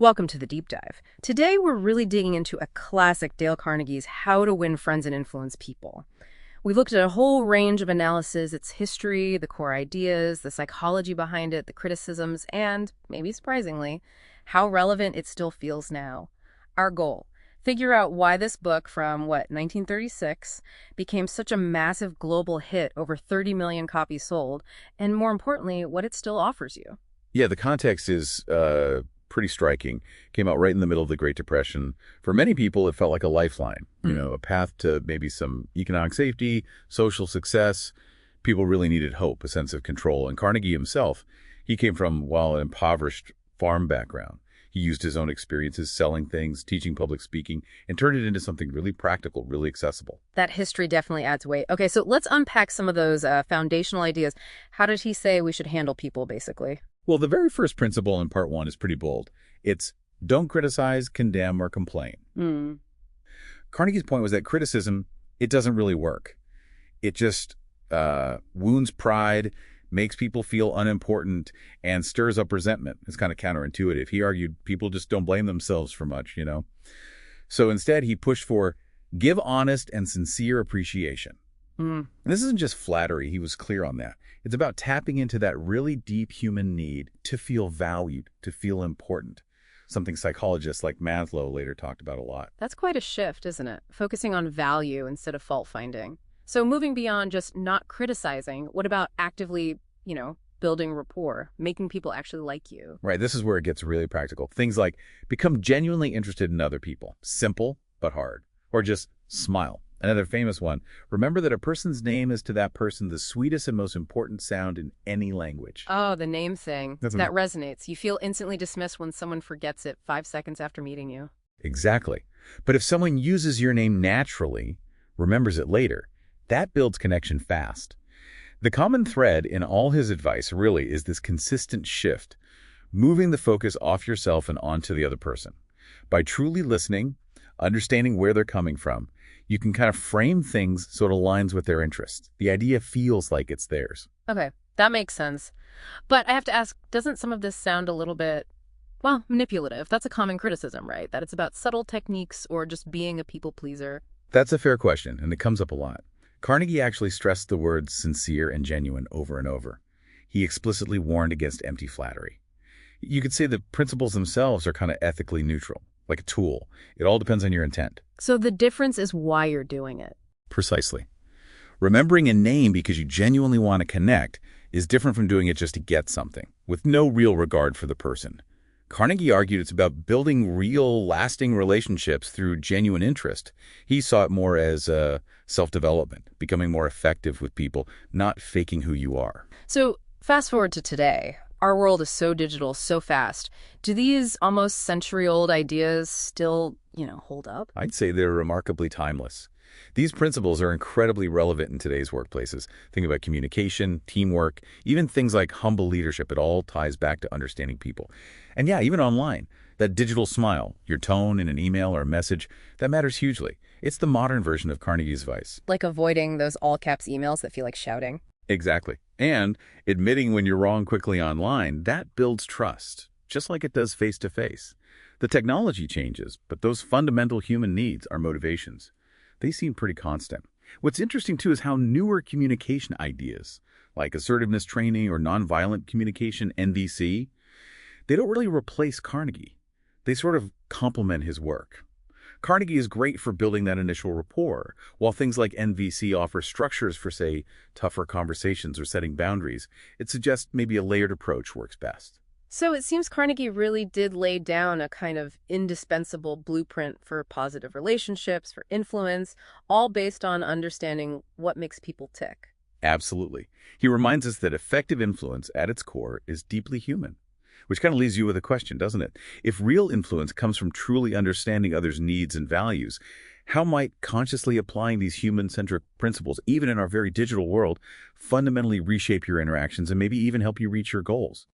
Welcome to the deep dive. Today, we're really digging into a classic Dale Carnegie's How to Win Friends and Influence People. We've looked at a whole range of analysis, its history, the core ideas, the psychology behind it, the criticisms, and, maybe surprisingly, how relevant it still feels now. Our goal: figure out why this book from, 1936, became such a massive global hit, over 30 million copies sold, and more importantly, what it still offers you. Yeah, the context is pretty striking. Came out right in the middle of the Great Depression. For many people, it felt like a lifeline, a path to maybe some economic safety, social success. People really needed hope, a sense of control. And Carnegie himself, he came from, an impoverished farm background. He used his own experiences selling things, teaching public speaking, and turned it into something really practical, really accessible. That history definitely adds weight. Okay, so let's unpack some of those foundational ideas. How did he say we should handle people, basically? Well, the very first principle in part one is pretty bold. It's don't criticize, condemn, or complain. Carnegie's point was that criticism, it doesn't really work. It just wounds pride, makes people feel unimportant, and stirs up resentment. It's kind of counterintuitive. He argued people just don't blame themselves for much. So instead, he pushed for give honest and sincere appreciation. And this isn't just flattery. He was clear on that. It's about tapping into that really deep human need to feel valued, to feel important. Something psychologists like Maslow later talked about a lot. That's quite a shift, isn't it? Focusing on value instead of fault-finding. So moving beyond just not criticizing, what about actively, building rapport, making people actually like you? Right. This is where it gets really practical. Things like become genuinely interested in other people. Simple, but hard. Or just smile. Another famous one, remember that a person's name is to that person the sweetest and most important sound in any language. Oh, the name thing. That resonates. You feel instantly dismissed when someone forgets it 5 seconds after meeting you. Exactly. But if someone uses your name naturally, remembers it later, that builds connection fast. The common thread in all his advice really is this consistent shift, moving the focus off yourself and onto the other person. By truly listening, understanding where they're coming from, you can kind of frame things so it aligns with their interests. The idea feels like it's theirs. Okay, that makes sense. But I have to ask, doesn't some of this sound a little bit, manipulative? That's a common criticism, right? That it's about subtle techniques or just being a people pleaser. That's a fair question, and it comes up a lot. Carnegie actually stressed the words sincere and genuine over and over. He explicitly warned against empty flattery. You could say the principles themselves are kind of ethically neutral, like a tool. It all depends on your intent. So the difference is why you're doing it. Precisely. Remembering a name because you genuinely want to connect is different from doing it just to get something, with no real regard for the person. Carnegie argued it's about building real, lasting relationships through genuine interest. He saw it more as self-development, becoming more effective with people, not faking who you are. So fast forward to today. Our world is so digital, so fast. Do these almost century-old ideas still, hold up? I'd say they're remarkably timeless. These principles are incredibly relevant in today's workplaces. Think about communication, teamwork, even things like humble leadership. It all ties back to understanding people. And yeah, even online, that digital smile, your tone in an email or a message, that matters hugely. It's the modern version of Carnegie's advice. Like avoiding those all-caps emails that feel like shouting. Exactly. And admitting when you're wrong quickly online, that builds trust, just like it does face-to-face. The technology changes, but those fundamental human needs, our motivations, they seem pretty constant. What's interesting, too, is how newer communication ideas, like assertiveness training or nonviolent communication, NVC, they don't really replace Carnegie. They sort of complement his work. Carnegie is great for building that initial rapport, while things like NVC offer structures for, say, tougher conversations or setting boundaries. It suggests maybe a layered approach works best. So it seems Carnegie really did lay down a kind of indispensable blueprint for positive relationships, for influence, all based on understanding what makes people tick. Absolutely. He reminds us that effective influence at its core is deeply human. Which kind of leaves you with a question, doesn't it? If real influence comes from truly understanding others' needs and values, how might consciously applying these human-centric principles, even in our very digital world, fundamentally reshape your interactions and maybe even help you reach your goals?